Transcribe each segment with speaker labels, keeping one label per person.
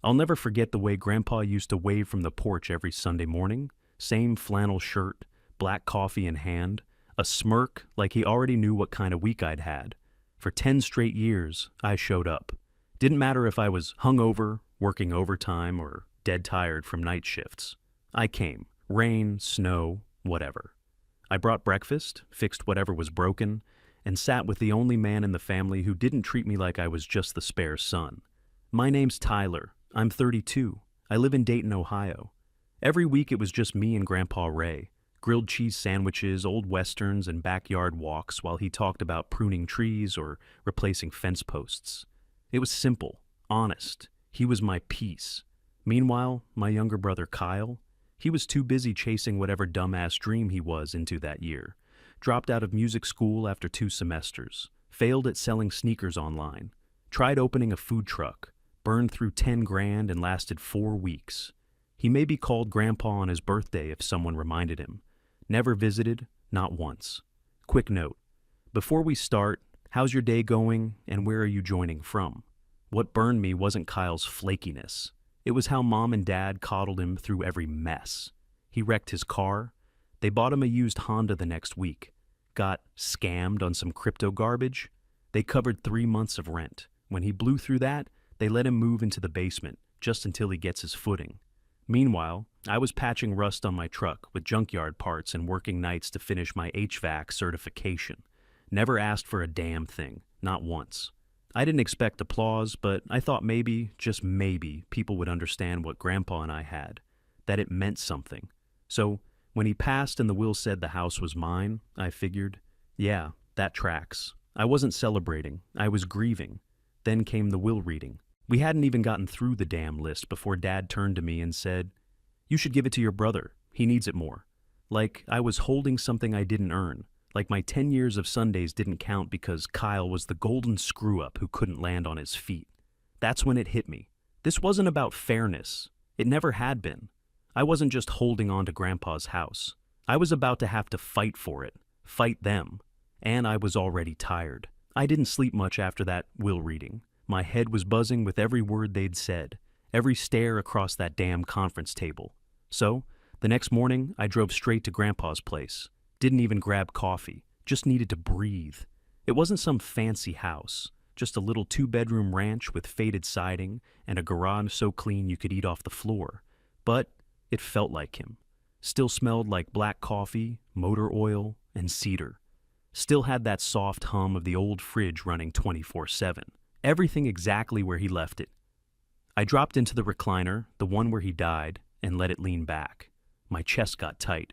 Speaker 1: I'll never forget the way Grandpa used to wave from the porch every Sunday morning, same flannel shirt, black coffee in hand, a smirk like he already knew what kind of week I'd had. For 10 straight years, I showed up. Didn't matter if I was hungover, working overtime, or dead tired from night shifts. I came. Rain, snow, whatever. I brought breakfast, fixed whatever was broken, and sat with the only man in the family who didn't treat me like I was just the spare son. My name's Tyler. I'm 32. I live in Dayton, Ohio. Every week it was just me and Grandpa Ray. Grilled cheese sandwiches, old westerns, and backyard walks while he talked about pruning trees or replacing fence posts. It was simple, honest. He was my peace. Meanwhile, my younger brother Kyle, he was too busy chasing whatever dumbass dream he was into that year. Dropped out of music school after 2 semesters. Failed at selling sneakers online. Tried opening a food truck. Burned through 10 grand and lasted 4 weeks. He may be called Grandpa on his birthday if someone reminded him. Never visited, not once. Quick note. Before we start, how's your day going and where are you joining from? What burned me wasn't Kyle's flakiness. It was how Mom and Dad coddled him through every mess. He wrecked his car. They bought him a used Honda the next week. Got scammed on some crypto garbage. They covered 3 months of rent. When he blew through that, they let him move into the basement, just until he gets his footing. Meanwhile, I was patching rust on my truck with junkyard parts and working nights to finish my HVAC certification. Never asked for a damn thing, not once. I didn't expect applause, but I thought maybe, just maybe, people would understand what Grandpa and I had, that it meant something. So, when he passed and the will said the house was mine, I figured, yeah, that tracks. I wasn't celebrating, I was grieving. Then came the will reading. We hadn't even gotten through the damn list before Dad turned to me and said, "You should give it to your brother. He needs it more." Like I was holding something I didn't earn. Like my 10 years of Sundays didn't count because Kyle was the golden screw-up who couldn't land on his feet. That's when it hit me. This wasn't about fairness. It never had been. I wasn't just holding on to Grandpa's house. I was about to have to fight for it. Fight them. And I was already tired. I didn't sleep much after that will reading. My head was buzzing with every word they'd said, every stare across that damn conference table. So, the next morning, I drove straight to Grandpa's place. Didn't even grab coffee, just needed to breathe. It wasn't some fancy house, just a little 2-bedroom ranch with faded siding and a garage so clean you could eat off the floor. But it felt like him. Still smelled like black coffee, motor oil, and cedar. Still had that soft hum of the old fridge running 24/7. Everything exactly where he left it. I dropped into the recliner, the one where he died, and let it lean back. My chest got tight.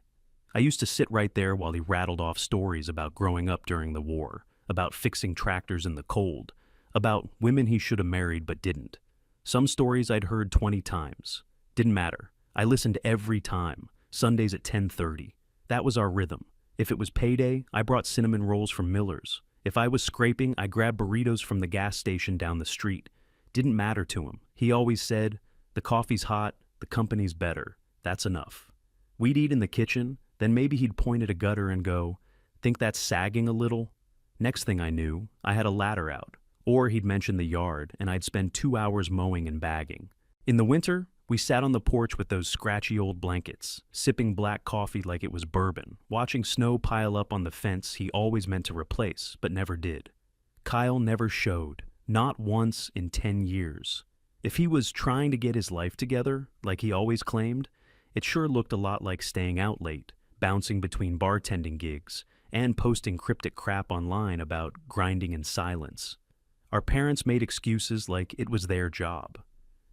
Speaker 1: I used to sit right there while he rattled off stories about growing up during the war, about fixing tractors in the cold, about women he should have married but didn't. Some stories I'd heard 20 times. Didn't matter. I listened every time, Sundays at 10:30. That was our rhythm. If it was payday, I brought cinnamon rolls from Miller's. If I was scraping, I grabbed burritos from the gas station down the street. Didn't matter to him. He always said, "The coffee's hot, the company's better. That's enough." We'd eat in the kitchen, then maybe he'd point at a gutter and go, "Think that's sagging a little?" Next thing I knew, I had a ladder out. Or he'd mention the yard, and I'd spend 2 hours mowing and bagging. In the winter, we sat on the porch with those scratchy old blankets, sipping black coffee like it was bourbon, watching snow pile up on the fence he always meant to replace, but never did. Kyle never showed, not once in 10 years. If he was trying to get his life together, like he always claimed, it sure looked a lot like staying out late, bouncing between bartending gigs, and posting cryptic crap online about grinding in silence. Our parents made excuses like it was their job.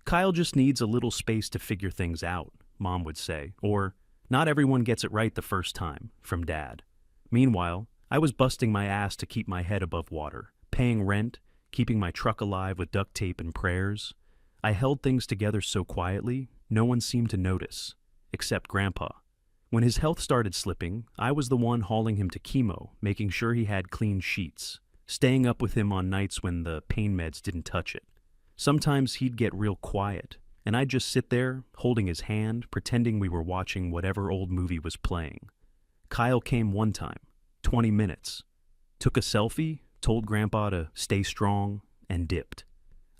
Speaker 1: "Kyle just needs a little space to figure things out," Mom would say, or "Not everyone gets it right the first time," from Dad. Meanwhile, I was busting my ass to keep my head above water, paying rent, keeping my truck alive with duct tape and prayers. I held things together so quietly, no one seemed to notice, except Grandpa. When his health started slipping, I was the one hauling him to chemo, making sure he had clean sheets, staying up with him on nights when the pain meds didn't touch it. Sometimes he'd get real quiet, and I'd just sit there, holding his hand, pretending we were watching whatever old movie was playing. Kyle came one time, 20 minutes, took a selfie, told Grandpa to stay strong, and dipped.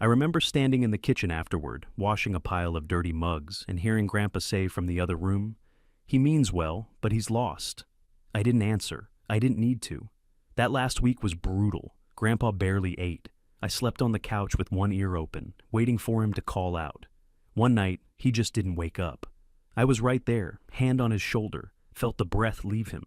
Speaker 1: I remember standing in the kitchen afterward, washing a pile of dirty mugs, and hearing Grandpa say from the other room, "He means well, but he's lost." I didn't answer. I didn't need to. That last week was brutal. Grandpa barely ate. I slept on the couch with one ear open, waiting for him to call out. One night, he just didn't wake up. I was right there, hand on his shoulder, felt the breath leave him,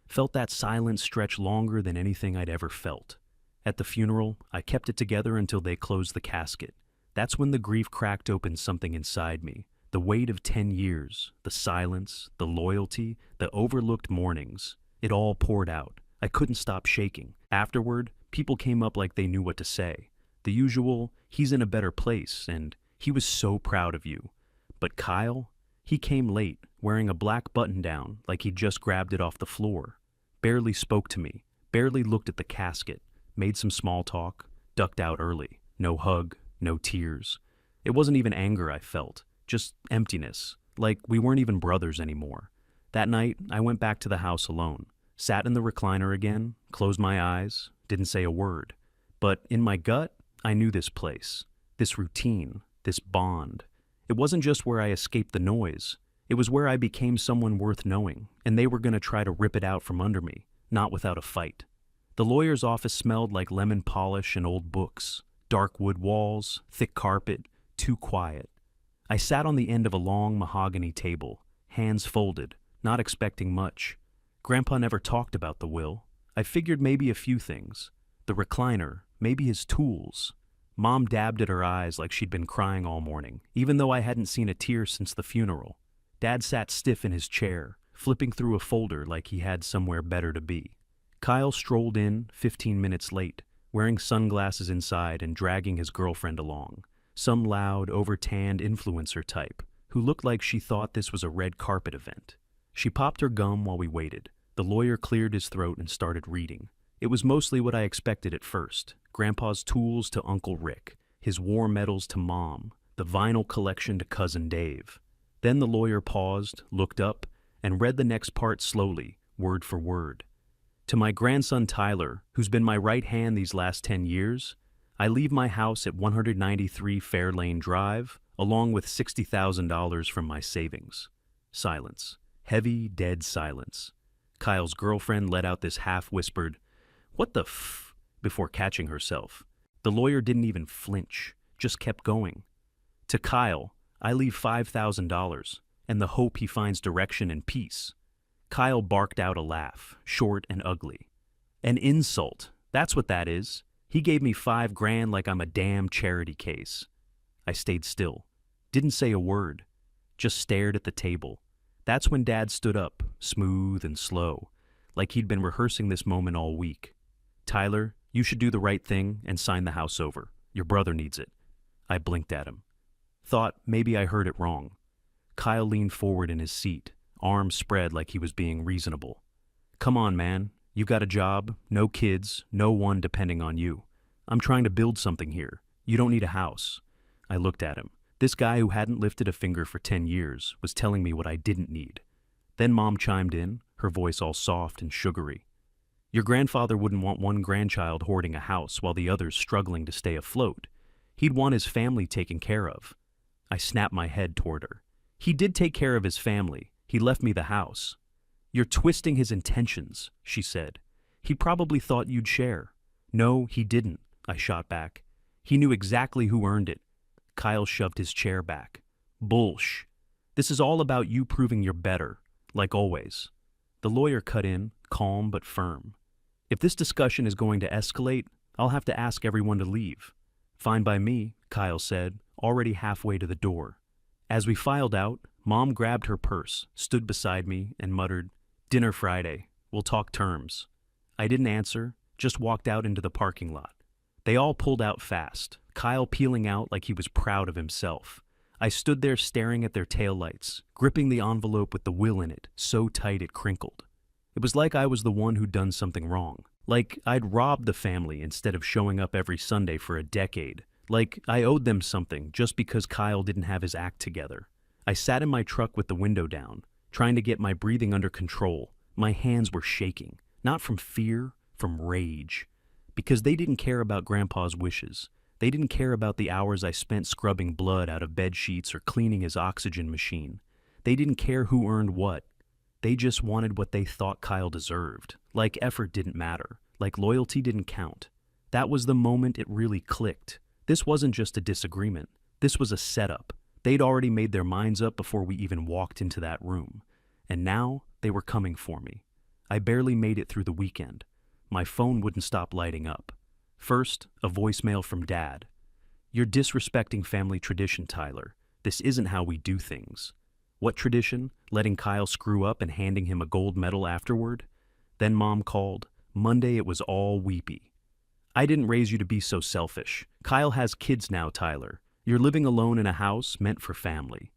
Speaker 1: felt that silence stretch longer than anything I'd ever felt. At the funeral, I kept it together until they closed the casket. That's when the grief cracked open something inside me. The weight of 10 years, the silence, the loyalty, the overlooked mornings. It all poured out. I couldn't stop shaking. Afterward, people came up like they knew what to say. The usual, "He's in a better place," and "He was so proud of you." But Kyle? He came late, wearing a black button-down like he'd just grabbed it off the floor. Barely spoke to me, barely looked at the casket, made some small talk, ducked out early. No hug, no tears. It wasn't even anger I felt, just emptiness, like we weren't even brothers anymore. That night, I went back to the house alone, sat in the recliner again, closed my eyes, didn't say a word. But in my gut, I knew this place, this routine, this bond. It wasn't just where I escaped the noise. It was where I became someone worth knowing, and they were going to try to rip it out from under me, not without a fight. The lawyer's office smelled like lemon polish and old books, dark wood walls, thick carpet, too quiet. I sat on the end of a long mahogany table, hands folded, not expecting much. Grandpa never talked about the will. I figured maybe a few things. The recliner, maybe his tools. Mom dabbed at her eyes like she'd been crying all morning, even though I hadn't seen a tear since the funeral. Dad sat stiff in his chair, flipping through a folder like he had somewhere better to be. Kyle strolled in 15 minutes late, wearing sunglasses inside and dragging his girlfriend along, some loud, over-tanned influencer type, who looked like she thought this was a red carpet event. She popped her gum while we waited. The lawyer cleared his throat and started reading. It was mostly what I expected at first. Grandpa's tools to Uncle Rick, his war medals to Mom, the vinyl collection to Cousin Dave. Then the lawyer paused, looked up, and read the next part slowly, word for word. To my grandson Tyler, who's been my right hand these last 10 years, I leave my house at 193 Fairlane Drive, along with $60,000 from my savings. Silence. Heavy, dead silence. Kyle's girlfriend let out this half-whispered, "What the f..." before catching herself. The lawyer didn't even flinch, just kept going. To Kyle, I leave $5,000, and the hope he finds direction and peace. Kyle barked out a laugh, short and ugly. "An insult, that's what that is. He gave me $5,000 like I'm a damn charity case." I stayed still, didn't say a word, just stared at the table. That's when Dad stood up, smooth and slow, like he'd been rehearsing this moment all week. "Tyler, you should do the right thing and sign the house over. Your brother needs it." I blinked at him. Thought maybe I heard it wrong. Kyle leaned forward in his seat, arms spread like he was being reasonable. "Come on, man. You've got a job, no kids, no one depending on you. I'm trying to build something here. You don't need a house." I looked at him. This guy who hadn't lifted a finger for 10 years was telling me what I didn't need. Then Mom chimed in, her voice all soft and sugary. "Your grandfather wouldn't want one grandchild hoarding a house while the other's struggling to stay afloat. He'd want his family taken care of." I snapped my head toward her. "He did take care of his family. He left me the house." "You're twisting his intentions," she said. "He probably thought you'd share." "No, he didn't," I shot back. "He knew exactly who earned it." Kyle shoved his chair back. "Bullsh. This is all about you proving you're better, like always." The lawyer cut in, calm but firm. "If this discussion is going to escalate, I'll have to ask everyone to leave." "Fine by me," Kyle said, already halfway to the door. As we filed out, Mom grabbed her purse, stood beside me, and muttered, "Dinner Friday. We'll talk terms." I didn't answer, just walked out into the parking lot. They all pulled out fast, Kyle peeling out like he was proud of himself. I stood there staring at their taillights, gripping the envelope with the will in it, so tight it crinkled. It was like I was the one who'd done something wrong. Like I'd robbed the family instead of showing up every Sunday for a decade. Like I owed them something just because Kyle didn't have his act together. I sat in my truck with the window down, trying to get my breathing under control. My hands were shaking, not from fear, from rage. Because they didn't care about Grandpa's wishes. They didn't care about the hours I spent scrubbing blood out of bed sheets or cleaning his oxygen machine. They didn't care who earned what. They just wanted what they thought Kyle deserved. Like effort didn't matter. Like loyalty didn't count. That was the moment it really clicked. This wasn't just a disagreement. This was a setup. They'd already made their minds up before we even walked into that room. And now they were coming for me. I barely made it through the weekend. My phone wouldn't stop lighting up. First, a voicemail from Dad. "You're disrespecting family tradition, Tyler. This isn't how we do things." What tradition? Letting Kyle screw up and handing him a gold medal afterward? Then Mom called. Monday it was all weepy. "I didn't raise you to be so selfish. Kyle has kids now, Tyler. You're living alone in a house meant for family."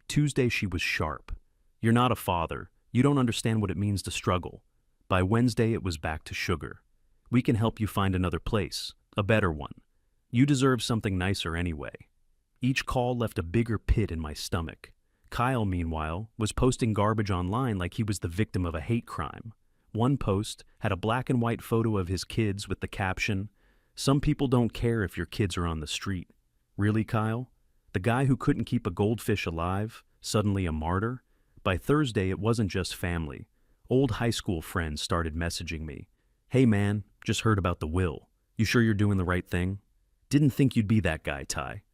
Speaker 1: Tuesday she was sharp. "You're not a father. You don't understand what it means to struggle." By Wednesday it was back to sugar. "We can help you find another place, a better one. You deserve something nicer anyway." Each call left a bigger pit in my stomach. Kyle, meanwhile, was posting garbage online like he was the victim of a hate crime. One post had a black and white photo of his kids with the caption, "Some people don't care if your kids are on the street." Really, Kyle? The guy who couldn't keep a goldfish alive, suddenly a martyr? By Thursday, it wasn't just family. Old high school friends started messaging me. "Hey man, just heard about the will. You sure you're doing the right thing?" "Didn't think you'd be that guy, Ty."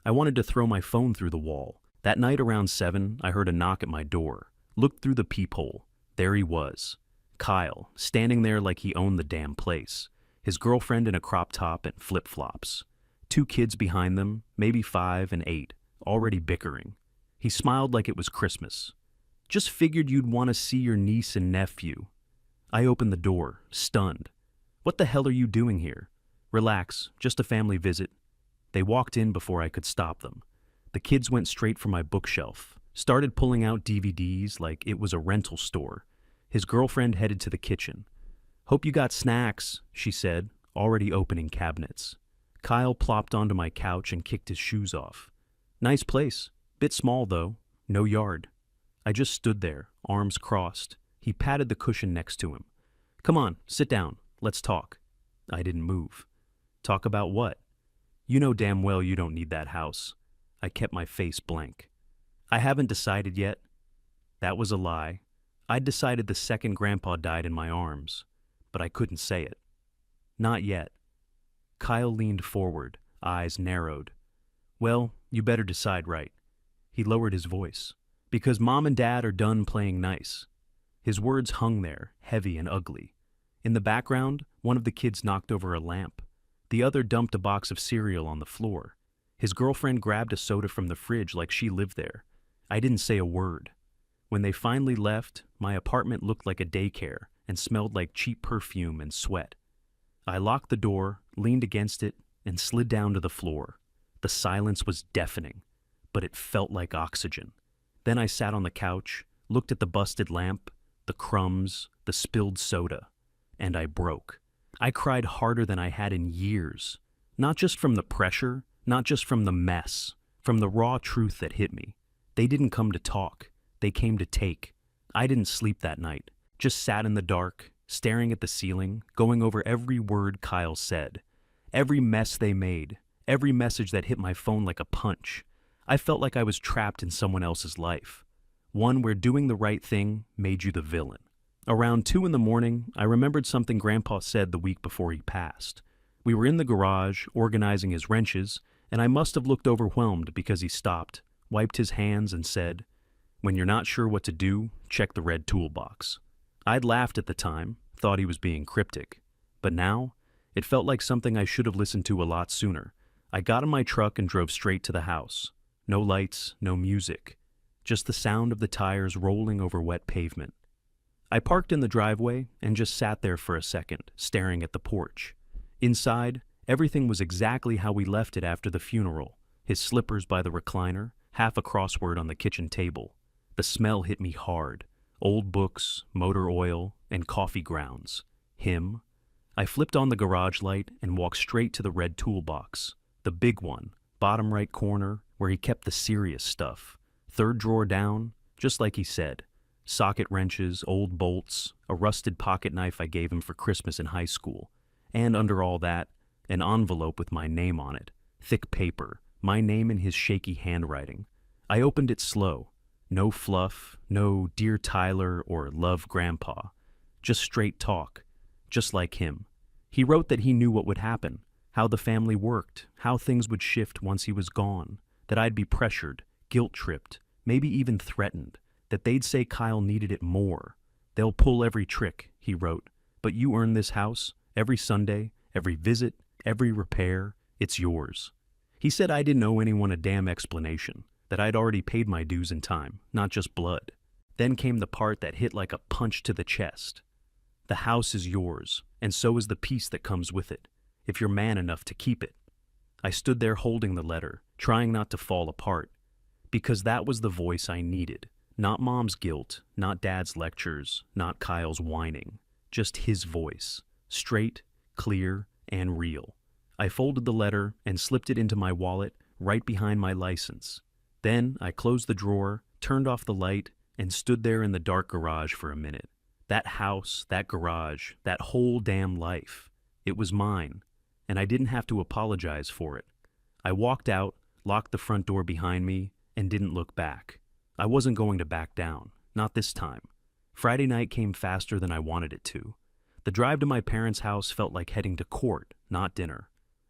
Speaker 1: I wanted to throw my phone through the wall. That night around 7, I heard a knock at my door. Looked through the peephole. There he was. Kyle, standing there like he owned the damn place. His girlfriend in a crop top and flip-flops. 2 kids behind them, maybe 5 and 8, already bickering. He smiled like it was Christmas. "Just figured you'd want to see your niece and nephew." I opened the door, stunned. "What the hell are you doing here?" "Relax, just a family visit." They walked in before I could stop them. The kids went straight for my bookshelf, started pulling out DVDs like it was a rental store. His girlfriend headed to the kitchen. "Hope you got snacks," she said, already opening cabinets. Kyle plopped onto my couch and kicked his shoes off. "Nice place. Bit small, though. No yard." I just stood there, arms crossed. He patted the cushion next to him. "Come on, sit down. Let's talk." I didn't move. "Talk about what?" "You know damn well you don't need that house." I kept my face blank. "I haven't decided yet." That was a lie. I'd decided the second Grandpa died in my arms, but I couldn't say it. "Not yet." Kyle leaned forward, eyes narrowed. "Well, you better decide right." He lowered his voice. "Because Mom and Dad are done playing nice." His words hung there, heavy and ugly. In the background, one of the kids knocked over a lamp. The other dumped a box of cereal on the floor. His girlfriend grabbed a soda from the fridge like she lived there. I didn't say a word. When they finally left, my apartment looked like a daycare and smelled like cheap perfume and sweat. I locked the door, leaned against it, and slid down to the floor. The silence was deafening, but it felt like oxygen. Then I sat on the couch, looked at the busted lamp, the crumbs, the spilled soda, and I broke. I cried harder than I had in years. Not just from the pressure, not just from the mess, from the raw truth that hit me. They didn't come to talk. They came to take. I didn't sleep that night. Just sat in the dark, staring at the ceiling, going over every word Kyle said. Every mess they made. Every message that hit my phone like a punch. I felt like I was trapped in someone else's life. One where doing the right thing made you the villain. Around 2 in the morning, I remembered something Grandpa said the week before he passed. We were in the garage, organizing his wrenches, and I must have looked overwhelmed because he stopped, wiped his hands, and said, "When you're not sure what to do, check the red toolbox." I'd laughed at the time, thought he was being cryptic. But now, it felt like something I should have listened to a lot sooner. I got in my truck and drove straight to the house. No lights, no music. Just the sound of the tires rolling over wet pavement. I parked in the driveway and just sat there for a second, staring at the porch. Inside, everything was exactly how we left it after the funeral. His slippers by the recliner, half a crossword on the kitchen table. The smell hit me hard. Old books, motor oil, and coffee grounds. Him. I flipped on the garage light and walked straight to the red toolbox. The big one, bottom right corner, where he kept the serious stuff. 3rd drawer down, just like he said. Socket wrenches, old bolts, a rusted pocket knife I gave him for Christmas in high school. And under all that, an envelope with my name on it. thick paper, my name in his shaky handwriting. I opened it slow. No fluff, no Dear Tyler or Love Grandpa. Just straight talk, just like him. He wrote that he knew what would happen, how the family worked, how things would shift once he was gone, that I'd be pressured, guilt-tripped, maybe even threatened, that they'd say Kyle needed it more. They'll pull every trick, he wrote, but you earn this house, every Sunday, every visit, every repair, it's yours. He said I didn't owe anyone a damn explanation, that I'd already paid my dues in time, not just blood. Then came the part that hit like a punch to the chest. The house is yours, and so is the peace that comes with it, if you're man enough to keep it. I stood there holding the letter, trying not to fall apart, because that was the voice I needed. Not Mom's guilt, not Dad's lectures, not Kyle's whining. Just his voice, straight, clear, and real. I folded the letter and slipped it into my wallet right behind my license. Then I closed the drawer, turned off the light, and stood there in the dark garage for a minute. That house, that garage, that whole damn life. It was mine, and I didn't have to apologize for it. I walked out, locked the front door behind me, and didn't look back. I wasn't going to back down, not this time. Friday night came faster than I wanted it to. The drive to my parents' house felt like heading to court, not dinner.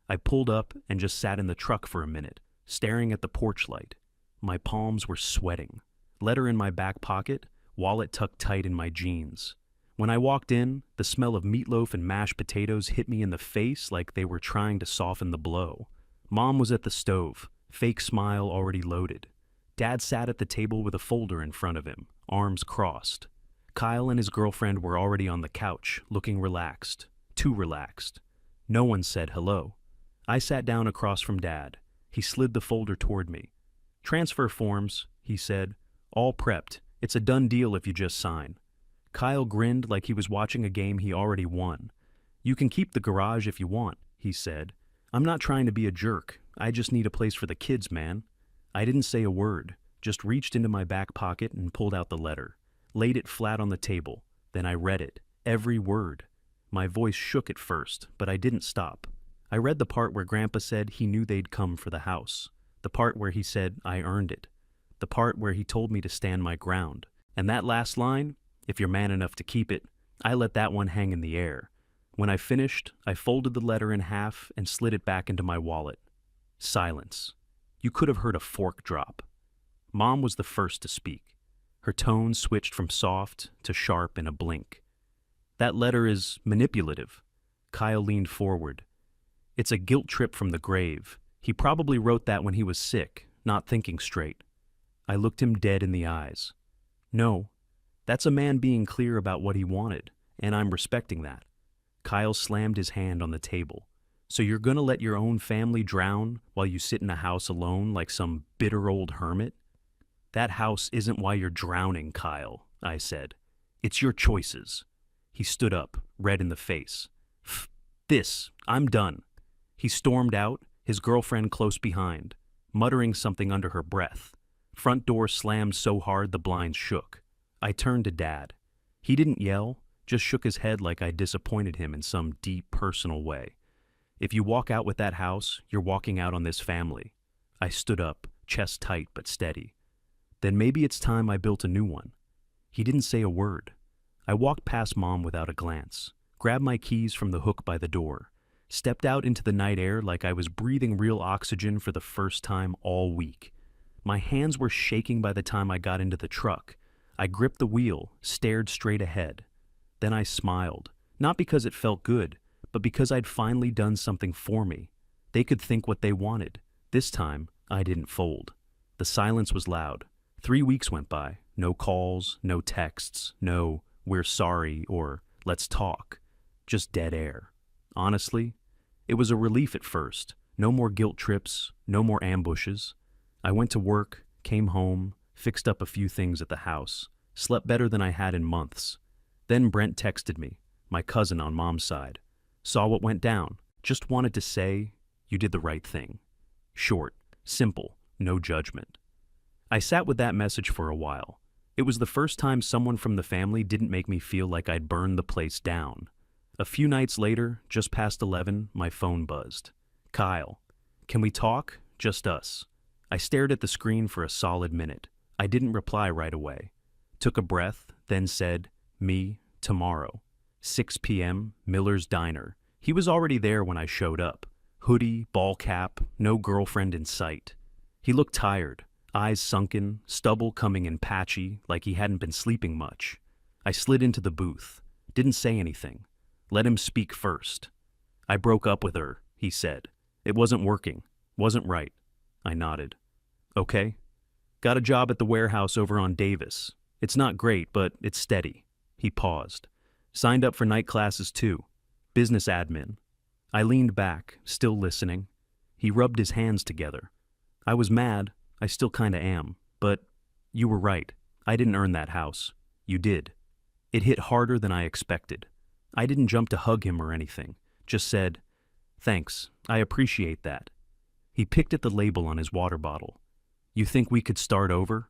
Speaker 1: I pulled up and just sat in the truck for a minute, staring at the porch light. My palms were sweating. Letter in my back pocket, wallet tucked tight in my jeans. When I walked in, the smell of meatloaf and mashed potatoes hit me in the face like they were trying to soften the blow. Mom was at the stove, fake smile already loaded. Dad sat at the table with a folder in front of him, arms crossed. Kyle and his girlfriend were already on the couch, looking relaxed. Too relaxed. No one said hello. I sat down across from Dad. He slid the folder toward me. "Transfer forms," he said. "All prepped. It's a done deal if you just sign." Kyle grinned like he was watching a game he already won. "You can keep the garage if you want," he said. "I'm not trying to be a jerk. I just need a place for the kids, man." I didn't say a word, just reached into my back pocket and pulled out the letter, laid it flat on the table. Then I read it, every word. My voice shook at first, but I didn't stop. I read the part where Grandpa said he knew they'd come for the house, the part where he said I earned it, the part where he told me to stand my ground. And that last line, if you're man enough to keep it, I let that one hang in the air. When I finished, I folded the letter in half and slid it back into my wallet. Silence. You could have heard a fork drop. Mom was the first to speak. Her tone switched from soft to sharp in a blink. "That letter is manipulative." Kyle leaned forward. "It's a guilt trip from the grave. He probably wrote that when he was sick, not thinking straight." I looked him dead in the eyes. "No, that's a man being clear about what he wanted, and I'm respecting that." Kyle slammed his hand on the table. "So you're gonna let your own family drown while you sit in a house alone like some bitter old hermit?" "That house isn't why you're drowning, Kyle," I said. "It's your choices." He stood up, red in the face. I'm done." He stormed out, his girlfriend close behind, muttering something under her breath. Front door slammed so hard the blinds shook. I turned to Dad. He didn't yell, just shook his head like I disappointed him in some deep personal way. "If you walk out with that house, you're walking out on this family." I stood up, chest tight but steady. "Then maybe it's time I built a new one." He didn't say a word. I walked past Mom without a glance, grabbed my keys from the hook by the door, stepped out into the night air like I was breathing real oxygen for the first time all week. My hands were shaking by the time I got into the truck. I gripped the wheel, stared straight ahead. Then I smiled, not because it felt good, but because I'd finally done something for me. They could think what they wanted. This time, I didn't fold. The silence was loud. 3 weeks went by. No calls, no texts, no "we're sorry" or "let's talk." Just dead air. Honestly, it was a relief at first. No more guilt trips, no more ambushes. I went to work, came home, fixed up a few things at the house, slept better than I had in months. Then Brent texted me, my cousin on Mom's side. Saw what went down, just wanted to say, "You did the right thing." Short, simple, no judgment. I sat with that message for a while. It was the first time someone from the family didn't make me feel like I'd burned the place down. A few nights later, just past 11, my phone buzzed. "Kyle, "Can we talk? Just us." I stared at the screen for a solid minute. I didn't reply right away. Took a breath, then said, "Me, tomorrow. 6 p.m., Miller's Diner." He was already there when I showed up. Hoodie, ball cap, no girlfriend in sight. He looked tired, eyes sunken, stubble coming in patchy, like he hadn't been sleeping much. I slid into the booth. Didn't say anything. Let him speak first. "I broke up with her," he said. "It wasn't working. Wasn't right." I nodded. "Okay. Got a job at the warehouse over on Davis. It's not great, but it's steady." He paused. "Signed up for night classes too. Business admin." I leaned back, still listening. He rubbed his hands together. "I was mad. I still kinda am. But you were right. I didn't earn that house. You did." It hit harder than I expected. I didn't jump to hug him or anything. Just said, "Thanks. I appreciate that." He picked at the label on his water bottle. "You think we could start over?"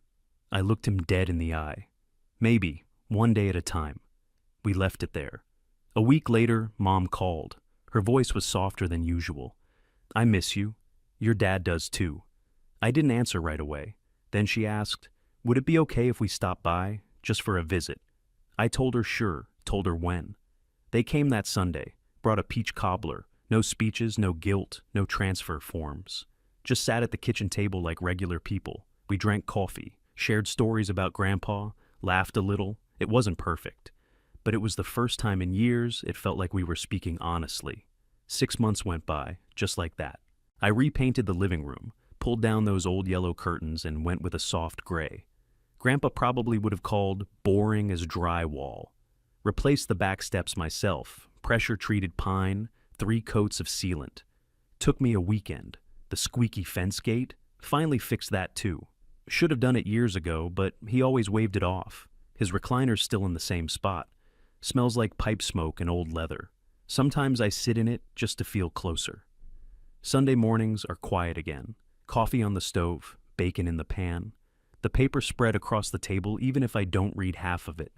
Speaker 1: I looked him dead in the eye. "Maybe, one day at a time." We left it there. A week later, Mom called. Her voice was softer than usual. "I miss you. Your dad does too." I didn't answer right away. Then she asked, "Would it be okay if we stopped by, just for a visit?" I told her sure, told her when. They came that Sunday, brought a peach cobbler, no speeches, no guilt, no transfer forms. Just sat at the kitchen table like regular people. We drank coffee, shared stories about Grandpa, laughed a little. It wasn't perfect, but it was the first time in years it felt like we were speaking honestly. 6 months went by, just like that. I repainted the living room, pulled down those old yellow curtains and went with a soft gray. Grandpa probably would have called boring as drywall. Replaced the back steps myself, pressure-treated pine, 3 coats of sealant. Took me a weekend. The squeaky fence gate, finally fixed that too. Should have done it years ago, but he always waved it off. His recliner's still in the same spot. Smells like pipe smoke and old leather. Sometimes I sit in it just to feel closer. Sunday mornings are quiet again. Coffee on the stove, bacon in the pan. The paper spread across the table even if I don't read half of it.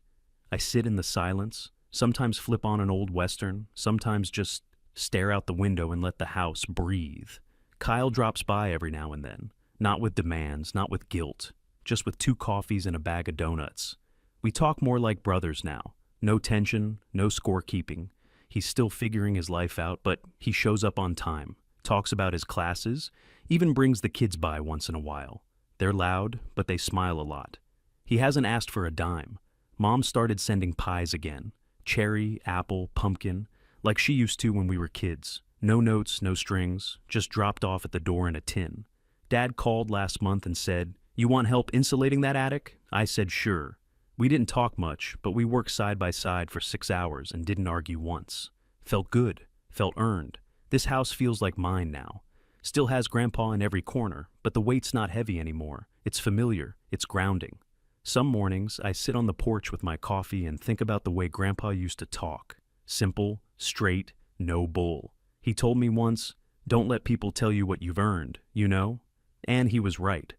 Speaker 1: I sit in the silence, sometimes flip on an old Western, sometimes just stare out the window and let the house breathe. Kyle drops by every now and then, not with demands, not with guilt, just with 2 coffees and a bag of donuts. We talk more like brothers now. No tension, no scorekeeping. He's still figuring his life out, but he shows up on time, talks about his classes, even brings the kids by once in a while. They're loud, but they smile a lot. He hasn't asked for a dime. Mom started sending pies again. Cherry, apple, pumpkin, like she used to when we were kids. No notes, no strings, just dropped off at the door in a tin. Dad called last month and said, "You want help insulating that attic?" I said sure. We didn't talk much, but we worked side by side for 6 hours and didn't argue once. Felt good, felt earned. This house feels like mine now. Still has Grandpa in every corner, but the weight's not heavy anymore. It's familiar, it's grounding. Some mornings, I sit on the porch with my coffee and think about the way Grandpa used to talk. Simple, straight, no bull. He told me once, "Don't let people tell you what you've earned, you know?" And he was right.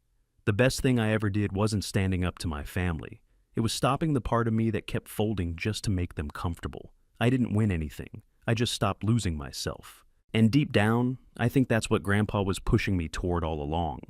Speaker 1: The best thing I ever did wasn't standing up to my family. It was stopping the part of me that kept folding just to make them comfortable. I didn't win anything. I just stopped losing myself. And deep down, I think that's what Grandpa was pushing me toward all along.